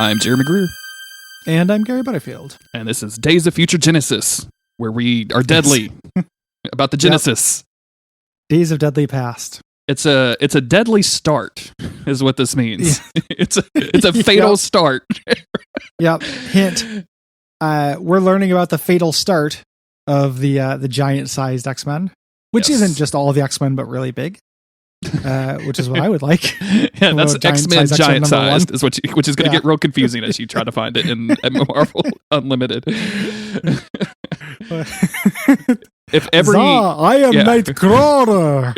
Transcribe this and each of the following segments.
I'm Jeremy Greer. And I'm Gary Butterfield. And this is Days of Future Genesis, where we are deadly about the Genesis. Yep. Days of Deadly Past. It's a deadly start, is what this means. Yeah. It's a fatal start. Yep. Hint. We're learning about the fatal start of the giant-sized X-Men, which isn't just all of the X-Men, but really big. Which is what I would like. Yeah, that's X-Men giant-sized, is which is going to get real confusing as you try to find it in Marvel Unlimited. If every I am Nightcrawler.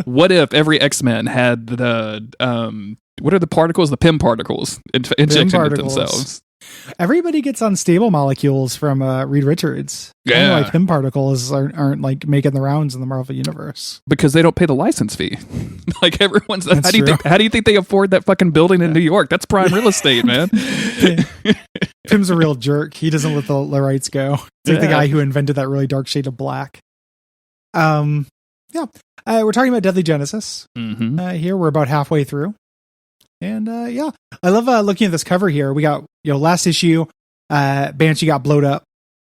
What if every X-Men had the what are the particles? The PIM particles injected into themselves. Everybody gets unstable molecules from Reed Richards. Yeah, like PIM particles aren't like making the rounds in the Marvel universe because they don't pay the license fee. Like everyone's. How do you think they afford that fucking building in New York? That's prime real estate, man. Pim's a real jerk. He doesn't let the rights go. It's like the guy who invented that really dark shade of black. We're talking about Deadly Genesis. Mm-hmm. Here we're about halfway through. And I love looking at this cover here. We got, last issue, Banshee got blowed up.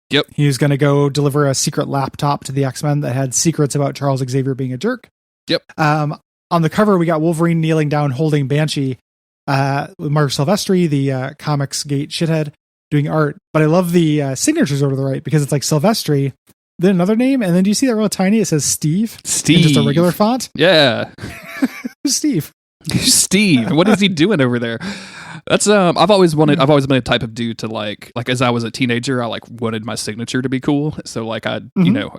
Yep. He was going to go deliver a secret laptop to the X-Men that had secrets about Charles Xavier being a jerk. Yep. On the cover, we got Wolverine kneeling down holding Banshee, with Mark Silvestri, the Comics Gate shithead, doing art. But I love the signatures over to the right because it's like Silvestri, then another name, and then do you see that real tiny? It says Steve. Steve. In just a regular font. Yeah. Who's Steve? Steve, what is he doing over there? That's I've always been a type of dude to like as I was a teenager, I wanted my signature to be cool. So like I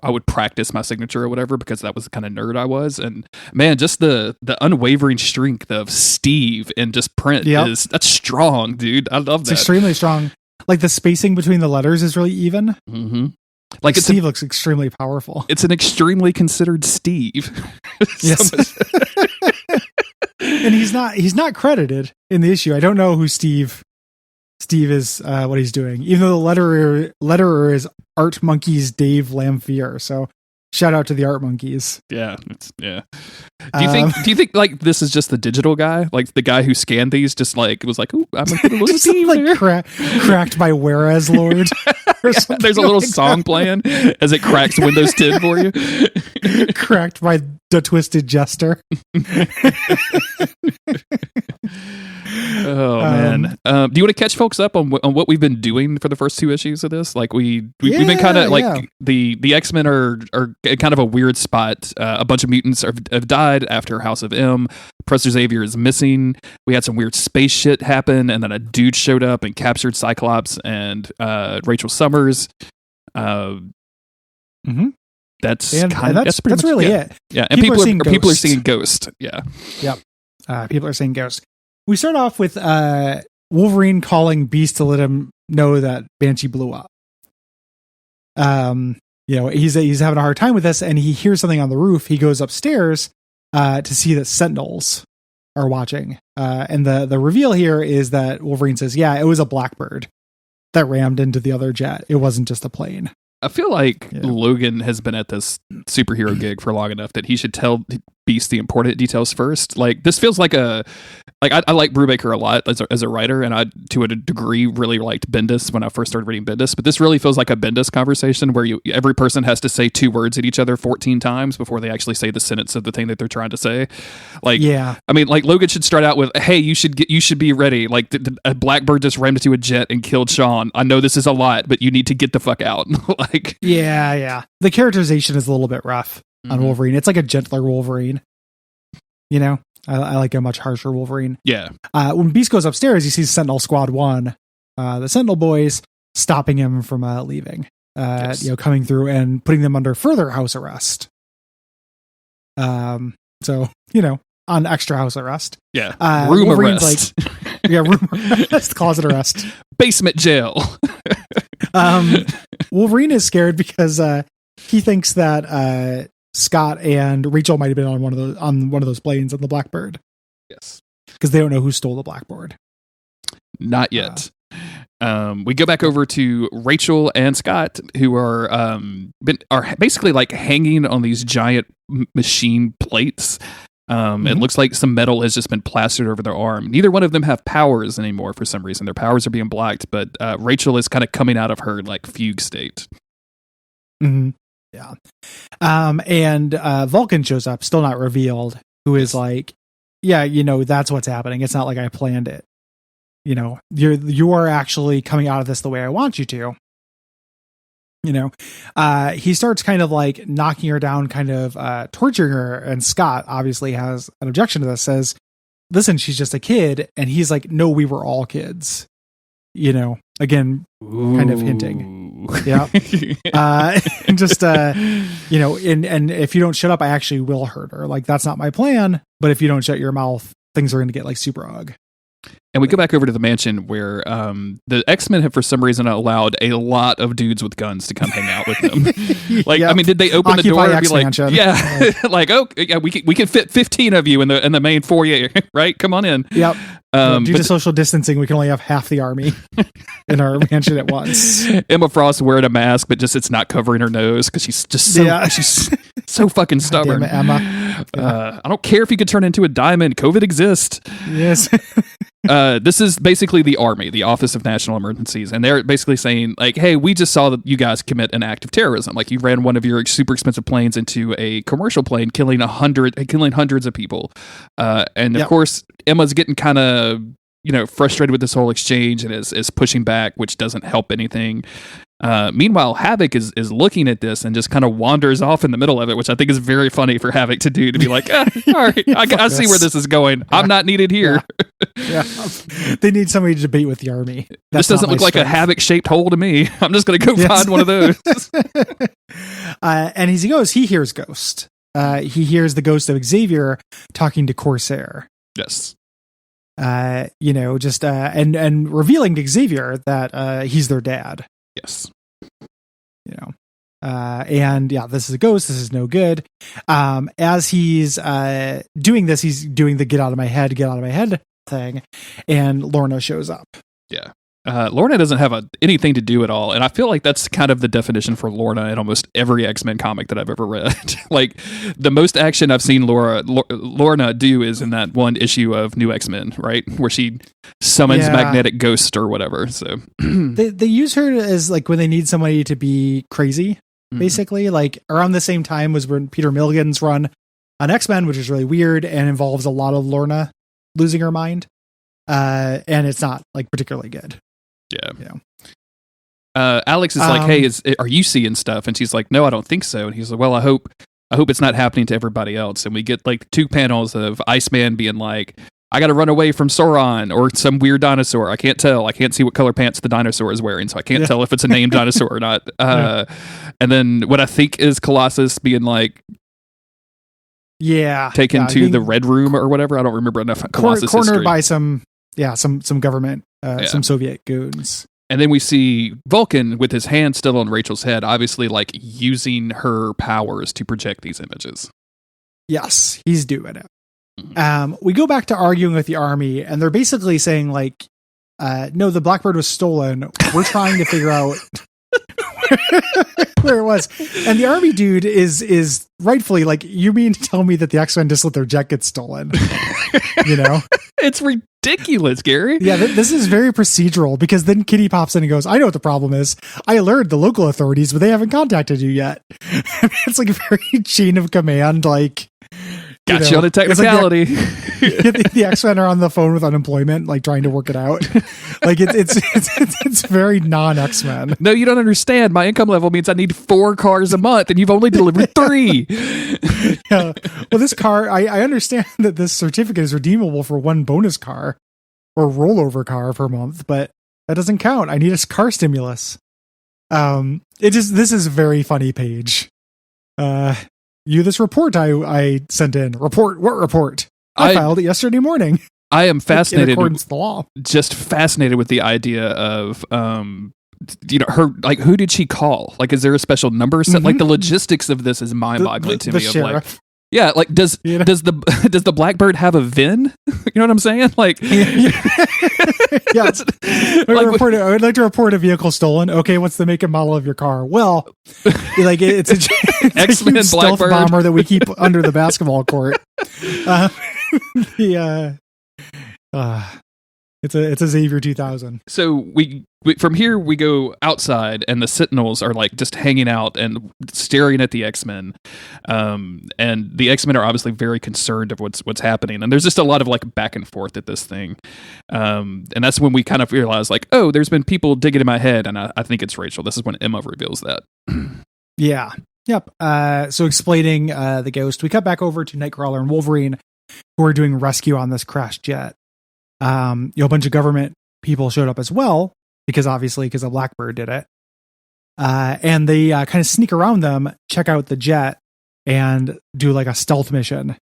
would practice my signature or whatever because that was the kind of nerd I was. And man, just the unwavering strength of Steve in just print that's strong, dude. I love that. It's extremely strong. Like the spacing between the letters is really even. Mm-hmm. Like Steve looks extremely powerful. It's an extremely considered Steve. Yes. And he's not credited in the issue. I don't know who Steve is, what he's doing, even though the letterer is Art Monkeys Dave Lamphere. So shout out to the Art Monkeys. Yeah. Do you think like this is just the digital guy? Like the guy who scanned these just like was like, "Ooh, I'm gonna put a little Steve there." Cracked by Whereas Lord. There's a little song playing as it cracks Windows 10 for you. Cracked by the Twisted Jester. Oh man! Do you want to catch folks up on what we've been doing for the first two issues of this? Like we've been kind of the X-Men are kind of a weird spot. A bunch of mutants have died after House of M. Professor Xavier is missing. We had some weird space shit happen, and then a dude showed up and captured Cyclops and Rachel Summers. Mm-hmm. That's really it. Yeah, and people are seeing Ghost. Yeah. Yep. People are saying Ghost. We start off with Wolverine calling Beast to let him know that Banshee blew up. He's having a hard time with this, and he hears something on the roof. He goes upstairs to see that Sentinels are watching. And the reveal here is that Wolverine says, "Yeah, it was a Blackbird that rammed into the other jet. It wasn't just a plane." I feel like Logan has been at this superhero gig for long enough that he should tell Beast the important details first. Like this feels like I like Brubaker a lot as a writer, and I to a degree really liked Bendis when I first started reading Bendis. But this really feels like a Bendis conversation where every person has to say two words at each other 14 times before they actually say the sentence of the thing that they're trying to say. Like, yeah, I mean, like Logan should start out with, "Hey, you should be ready. Like a Blackbird just rammed into a jet and killed Sean. I know this is a lot, but you need to get the fuck out." Like, yeah. The characterization is a little bit rough on Wolverine. It's like a gentler Wolverine. I like a much harsher Wolverine. Yeah. When Beast goes upstairs, he sees Sentinel Squad 1, the Sentinel boys, stopping him from leaving. Coming through and putting them under further house arrest. On extra house arrest. Yeah. Room Wolverine's arrest. Room arrest, closet arrest. Basement jail. Wolverine is scared because he thinks that Scott and Rachel might have been on one of those planes on the Blackbird. Yes, because they don't know who stole the Blackbird. Not yet. We go back over to Rachel and Scott, who are basically like hanging on these giant machine plates. It looks like some metal has just been plastered over their arm. Neither one of them have powers anymore for some reason. Their powers are being blocked, but Rachel is kind of coming out of her like fugue state. Mm-hmm. Yeah. And Vulcan shows up, still not revealed, who is like, yeah, that's what's happening. It's not like I planned it. You are actually coming out of this the way I want you to. He starts kind of like knocking her down, kind of torturing her. And Scott obviously has an objection to this, says, listen, she's just a kid. And he's like, no, we were all kids. Again, kind of hinting. Yeah. And just, and if you don't shut up, I actually will hurt her. Like, that's not my plan. But if you don't shut your mouth, things are going to get like super ugly. And we go back over to the mansion where the X-Men have for some reason allowed a lot of dudes with guns to come hang out with them. Like, yep. I mean, did they open the door and be like, yeah, like, oh, yeah, we can fit 15 of you in the main foyer, right? Come on in. Yep. Due to social distancing, we can only have half the army in our mansion at once. Emma Frost wearing a mask, but just it's not covering her nose because she's just she's so fucking stubborn. Damn it, Emma. I don't care if you could turn into a diamond. COVID exists. Yes. This is basically the Army, the Office of National Emergencies, and they're basically saying, like, hey, we just saw that you guys commit an act of terrorism. Like, you ran one of your super expensive planes into a commercial plane, killing hundreds of people. And of course, Emma's getting kind of, frustrated with this whole exchange and is pushing back, which doesn't help anything. Meanwhile, Havoc is looking at this and just kind of wanders off in the middle of it, which I think is very funny for Havoc to do, to be like, all right, I see where this is going. I'm not needed here. Yeah. They need somebody to debate with the army. This doesn't look like a Havoc-shaped hole to me. I'm just going to go find one of those. And as he goes, he hears Ghost. He hears the ghost of Xavier talking to Corsair. Yes. And revealing to Xavier that he's their dad. Yes. This is a ghost. This is no good. As he's doing this, he's doing the get out of my head thing, and Lorna shows up. Yeah. Lorna doesn't have anything to do at all, and I feel like that's kind of the definition for Lorna in almost every X-Men comic that I've ever read. Like, the most action I've seen Lorna do is in that one issue of New X-Men, right, where she summons Magnetic Ghost or whatever. So they use her as like when they need somebody to be crazy, basically. Like around the same time was when Peter Milligan's run on X-Men, which is really weird and involves a lot of Lorna losing her mind, and it's not like particularly good. Yeah. Alex is like, hey, are you seeing stuff? And she's like, no, I don't think so. And he's like, well, I hope it's not happening to everybody else. And we get like 2 panels of Iceman being like, I got to run away from Sauron or some weird dinosaur. I can't tell. I can't see what color pants the dinosaur is wearing, so I can't tell if it's a named dinosaur or not. And then what I think is Colossus being like, taken to the Red Room or whatever. I don't remember enough Colossus cornered history. by some government, some Soviet goons. And then we see Vulcan with his hand still on Rachel's head, obviously like using her powers to project these images. Yes, he's doing it. We go back to arguing with the army, and they're basically saying like, no, the Blackbird was stolen. We're trying to figure out where it was. And the army dude is rightfully like, you mean to tell me that the X-Men just let their jet get stolen? It's ridiculous, Gary. Yeah, this is very procedural, because then Kitty pops in and goes, I know what the problem is. I alerted the local authorities, but they haven't contacted you yet. It's like a very chain of command, like, got you on a technicality. Like the X-Men are on the phone with unemployment, like trying to work it out. Like it's very non-X-Men. No, you don't understand. My income level means I need 4 cars a month, and you've only delivered 3. Yeah. Well, this car, I understand that this certificate is redeemable for 1 bonus car or rollover car per month, but that doesn't count. I need a car stimulus. This is a very funny page. This report I sent in. Report? What report? I filed it yesterday morning. I am fascinated. In accordance with the law. Just fascinated with the idea of, her, like, who did she call? Like, is there a special number set? Like, the logistics of this is mind-boggling to me. Sheriff. Yeah, like does the does the Blackbird have a VIN? You know what I'm saying? Like, yeah. I would like to report a vehicle stolen. Okay, what's the make and model of your car? Well, like it's a X-Men stealth Blackbird bomber that we keep under the basketball court. It's a Xavier 2000. So we from here we go outside, and the Sentinels are like just hanging out and staring at the X-Men, and the X-Men are obviously very concerned of what's happening, and there's just a lot of like back and forth at this thing, and that's when we kind of realize like, oh, there's been people digging in my head, and I think it's Rachel. This is when Emma reveals that. Yeah. Yep. So explaining the ghost, we cut back over to Nightcrawler and Wolverine, who are doing rescue on this crashed jet. A bunch of government people showed up as well, because the Blackbird did it. And they kind of sneak around them, check out the jet, and do like a stealth mission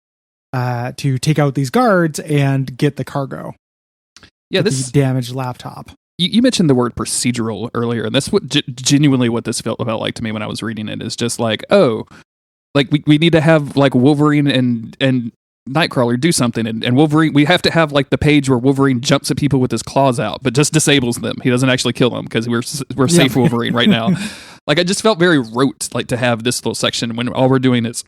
to take out these guards and get the cargo. Yeah, the damaged laptop. You mentioned the word procedural earlier, and that's what genuinely what this felt like to me when I was reading it. Is just like, oh, like we need to have like Wolverine and Nightcrawler do something, and Wolverine, we have to have like the page where Wolverine jumps at people with his claws out, but just disables them. He doesn't actually kill them because we're safe Wolverine right now. Like, I just felt very rote, like, to have this little section when all we're doing is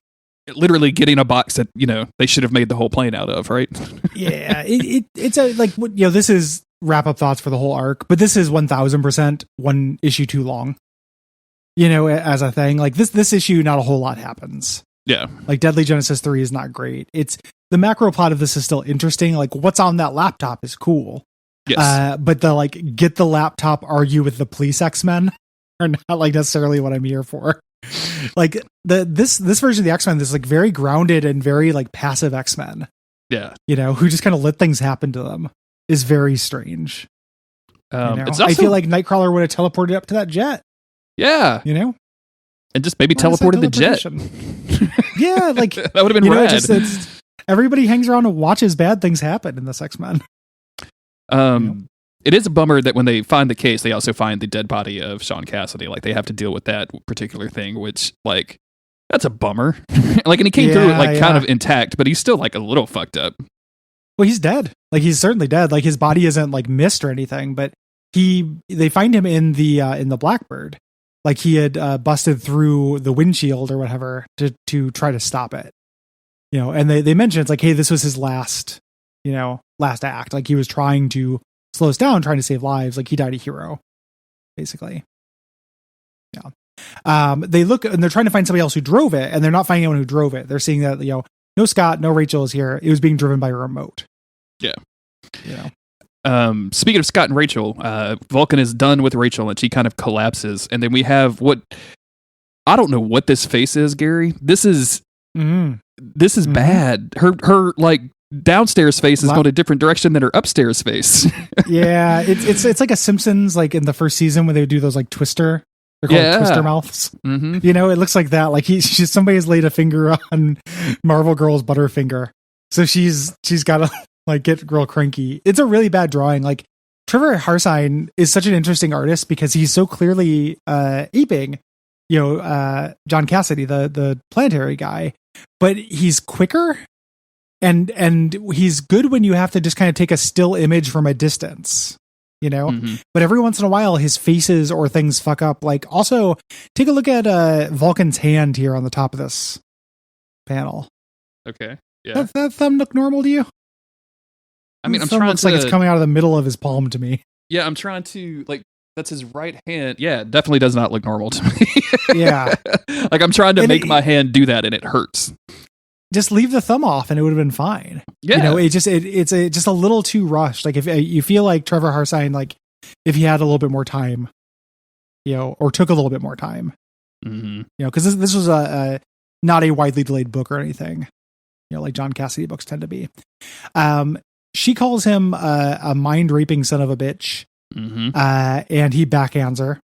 literally getting a box that, you know, they should have made the whole plane out of, right? Yeah, it's a like, you know, this is wrap up thoughts for the whole arc, but this is 1000% one issue too long. You know, as a thing, like this issue, not a whole lot happens. Yeah. Like Deadly Genesis 3 is not great. It's the macro plot of this is still interesting. Like what's on that laptop is cool. Yes. But the like get the laptop, argue with the police X-Men are not like necessarily what I'm here for. Like this version of the X-Men, this like very grounded and very like passive X-Men. Yeah. You know, who just kind of let things happen to them is very strange. You know? It's also, I feel like Nightcrawler would have teleported up to that jet. Yeah. You know? And just maybe teleported the jet. Yeah, like that would have been rad. It's everybody hangs around and watches bad things happen in this X-Men. It is a bummer that when they find the case, they also find the dead body of Sean Cassidy. Like they have to deal with that particular thing, which like that's a bummer. Like, and he came through it like kind of intact, but he's still like a little fucked up. Well, he's dead. Like he's certainly dead. Like his body isn't like missed or anything, but they find him in the Blackbird. Like he had busted through the windshield or whatever to try to stop it, you know. And they mentioned it's like, hey, this was his last act. Like he was trying to slow us down, trying to save lives. Like he died a hero, basically. Yeah. They look and they're trying to find somebody else who drove it, and they're not finding anyone who drove it. They're seeing that, you know, no Scott, no Rachel is here. It was being driven by a remote. Yeah. You know. Speaking of Scott and Rachel, Vulcan is done with Rachel and she kind of collapses. And then we have I don't know what this face is, Gary. This is bad. Her like downstairs face is going a different direction than her upstairs face. Yeah. It's like a Simpsons, like in the first season when they would do those like Twister. They're called Twister mouths. Mm-hmm. You know, it looks like that. Like somebody's laid a finger on Marvel Girl's Butterfinger. So she's got to like get real cranky. It's a really bad drawing. Like Trevor Harsine is such an interesting artist because he's so clearly aping, you know, John Cassidy, the planetary guy, but he's quicker and he's good when you have to just kind of take a still image from a distance, you know. Mm-hmm. But every once in a while his faces or things fuck up. Like also take a look at Vulcan's hand here on the top of this panel. Okay. Yeah. That thumb look normal to you? I mean, I'm trying looks like it's coming out of the middle of his palm to me. Yeah, I'm trying to like that's his right hand. Yeah, it definitely does not look normal to me. Yeah. Like I'm trying to make my hand do that and it hurts. Just leave the thumb off and it would have been fine. Yeah. You know, it's just a little too rushed. Like if you feel like Trevor Harsine, like if he had a little bit more time, you know, or took a little bit more time, you know, because this was a not a widely delayed book or anything, you know, like John Cassidy books tend to be. She calls him a mind raping son of a bitch, and he backhands her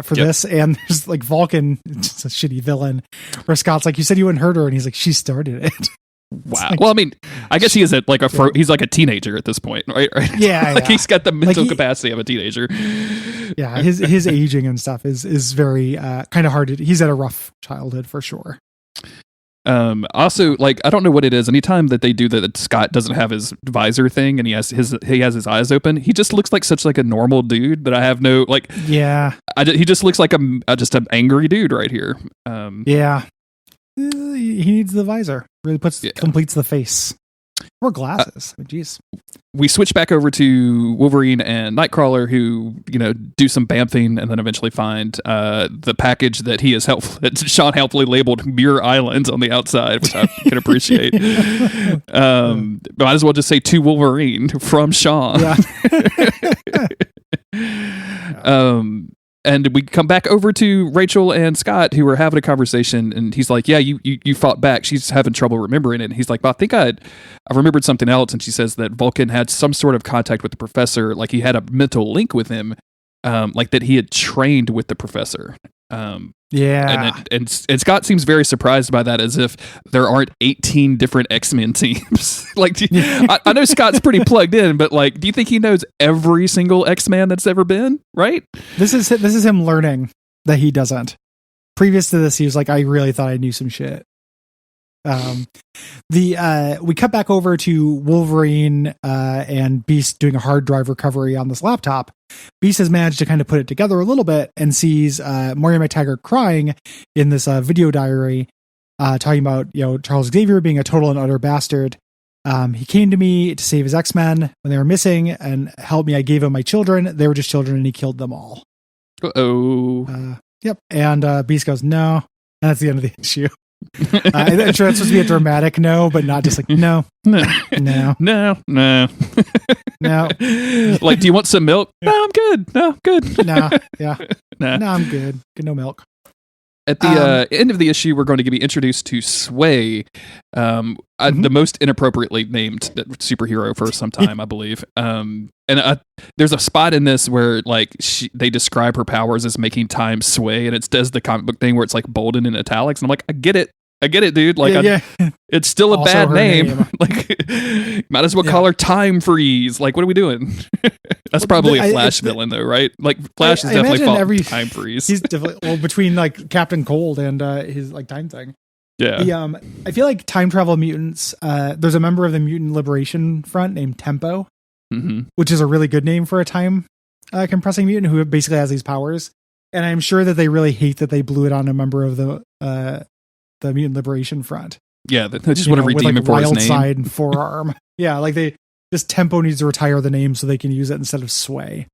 for this. And there's like Vulcan, just a shitty villain, where Scott's like, "You said you wouldn't hurt her," and he's like, "She started it." Wow. Like, well, I mean, I guess he is he's like a teenager at this point, right? Yeah, like he's got the mental capacity of a teenager. Yeah, his aging and stuff is very kind of hard. He's had a rough childhood for sure. Also, like, I don't know what it is. Anytime that they do that Scott doesn't have his visor thing and he has his eyes open, he just looks like such like a normal dude that I have no like. Yeah, he just looks like just an angry dude right here. Yeah, he needs the visor. Really completes the face. Or glasses. Jeez. We switch back over to Wolverine and Nightcrawler, who do some bamfing and then eventually find the package that that Sean helpfully labeled Muir Island on the outside, which I can appreciate. Might as well just say to Wolverine from Sean. Yeah. And we come back over to Rachel and Scott, who are having a conversation, and he's like, yeah, you fought back. She's having trouble remembering it. And he's like, well, I think I remembered something else. And she says that Vulcan had some sort of contact with the professor, like he had a mental link with him, like that he had trained with the professor. And Scott seems very surprised by that, as if there aren't 18 different X-Men teams. I know Scott's pretty plugged in, but like, do you think he knows every single X-Man that's ever been? Right? This is him learning that he doesn't. Previous to this, he was like, I really thought I knew some shit. We cut back over to Wolverine and Beast doing a hard drive recovery on this laptop. Beast has managed to kind of put it together a little bit and sees Moira McTaggart crying in this video diary, talking about Charles Xavier being a total and utter bastard. He came to me to save his X-Men when they were missing and help me. I gave him my children. They were just children, and he killed them all. Yep. And Beast goes, no, and that's the end of the issue. I'm sure that's supposed to be a dramatic no, but not just like no. No. Like, do you want some milk? No, I'm good. No, good. No, yeah. No, I'm good. Good, no milk. At the end of the issue, we're going to be introduced to Sway, the most inappropriately named superhero for some time, I believe. And there's a spot in this where like they describe her powers as making time sway, and it does the comic book thing where it's like bolded in italics. And I'm like, I get it, dude. Like, it's still a bad name. Like, might as well call her Time Freeze. Like, what are we doing? That's probably a Flash villain, though, right? Like, Flash is definitely fought Time Freeze. He's definitely between like Captain Cold and his like time thing. Yeah. I feel like time travel mutants. There's a member of the Mutant Liberation Front named Tempo, which is a really good name for a time compressing mutant who basically has these powers. And I'm sure that they really hate that they blew it on a member of the Mutant Liberation Front. Yeah, they just want to redeem him for his name. Side and forearm. Yeah, like Tempo needs to retire the name so they can use it instead of Sway.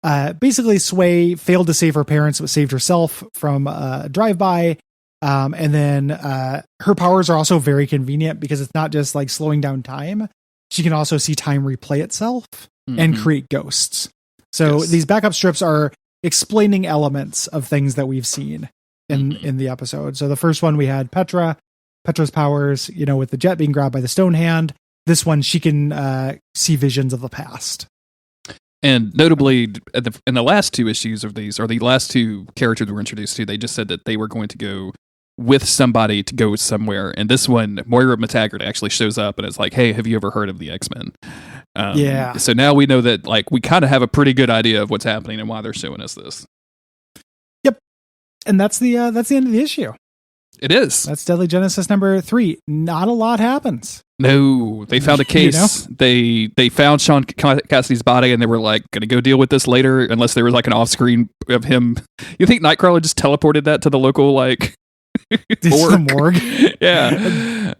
Basically, Sway failed to save her parents, but saved herself from a drive-by. And then her powers are also very convenient because it's not just like slowing down time. She can also see time replay itself and create ghosts. So these backup strips are explaining elements of things that we've seen in the episode. So the first one we had Petra's powers, with the jet being grabbed by the stone hand. This one, she can see visions of the past. And notably, in the last two issues of these, or the last two characters we were introduced to, they just said that they were going to go with somebody to go somewhere. And this one, Moira McTaggart actually shows up and is like, hey, have you ever heard of the X-Men? So now we know that like we kind of have a pretty good idea of what's happening and why they're showing us this. Yep. And that's the end of the issue. It is. That's Deadly Genesis number 3. Not a lot happens. No, they found a case. They found Sean Cassidy's body, and they were like, going to go deal with this later, unless there was like an off-screen of him. You think Nightcrawler just teleported that to the local like morgue? Yeah.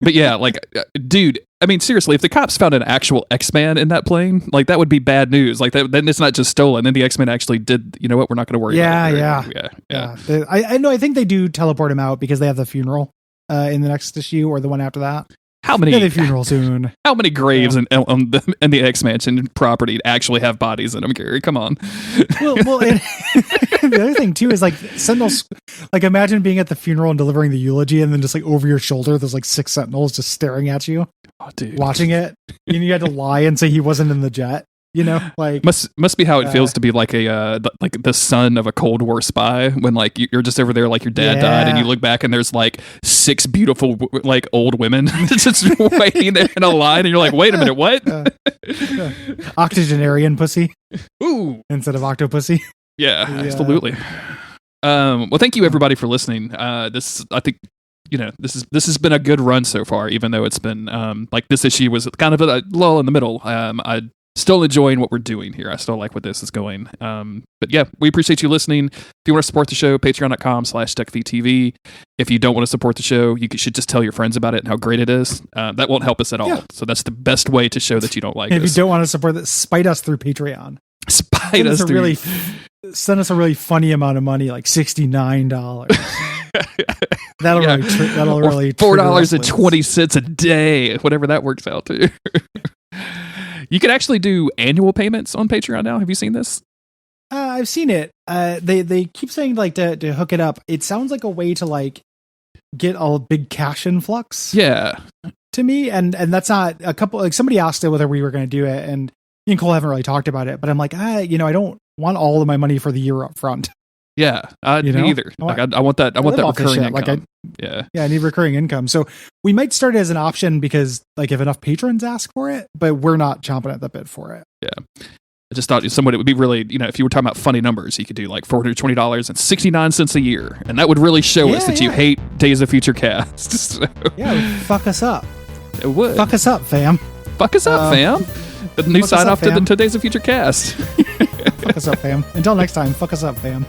But yeah, like, dude, I mean, seriously, if the cops found an actual X-Man in that plane, like that would be bad news. Like then it's not just stolen. Then the X-Men actually did. You know what? We're not going to worry about it. Yeah. I know. I think they do teleport him out because they have the funeral in the next issue or the one after that. How many the funeral soon? How many graves in the X-Mansion property actually have bodies in them, Gary? Come on. Well, and the other thing too is like Sentinels. Like imagine being at the funeral and delivering the eulogy, and then just like over your shoulder, there's like 6 Sentinels just staring at you, watching it. And you had to lie and say he wasn't in the jet. Like must be how it feels to be like like the son of a Cold War spy when like you're just over there like your dad died and you look back and there's like 6 beautiful like old women just waiting there in a line and you're like, wait a minute, what? Octogenarian pussy. Ooh, instead of octopussy. Yeah, absolutely. Well, thank you everybody for listening. This I think this has been a good run so far, even though it's been like this issue was kind of a lull in the middle. I still enjoying what we're doing here. I still like what this is going. But yeah, we appreciate you listening. If you want to support the show, patreon.com/Duckfeed.tv. If you don't want to support the show, you should just tell your friends about it and how great it is. That won't help us at all. Yeah. So that's the best way to show that you don't like us. If you don't want to support it, spite us through Patreon. Send us a really funny amount of money, like $69. That'll really $4.20 a day, whatever that works out to. You can actually do annual payments on Patreon now. Have you seen this? I've seen it. They keep saying like to hook it up. It sounds like a way to like get a big cash influx. Yeah. To me, and that's not a couple. Like somebody asked it whether we were going to do it, and me and Cole haven't really talked about it. But I'm like, I don't want all of my money for the year up front. Yeah, me either. Like I want that. I want that recurring income. Like I need recurring income. So we might start it as an option because, like, if enough patrons ask for it, but we're not chomping at the bit for it. Yeah, I just thought somebody would be really, if you were talking about funny numbers, you could do like $420.69 a year, and that would really show us that you hate Days of Future Cast. So. Yeah, it would fuck us up. It would fuck us up, fam. Fuck us up, fam. The new sign off to Days of Future Cast. Fuck us up, fam. Until next time, fuck us up, fam.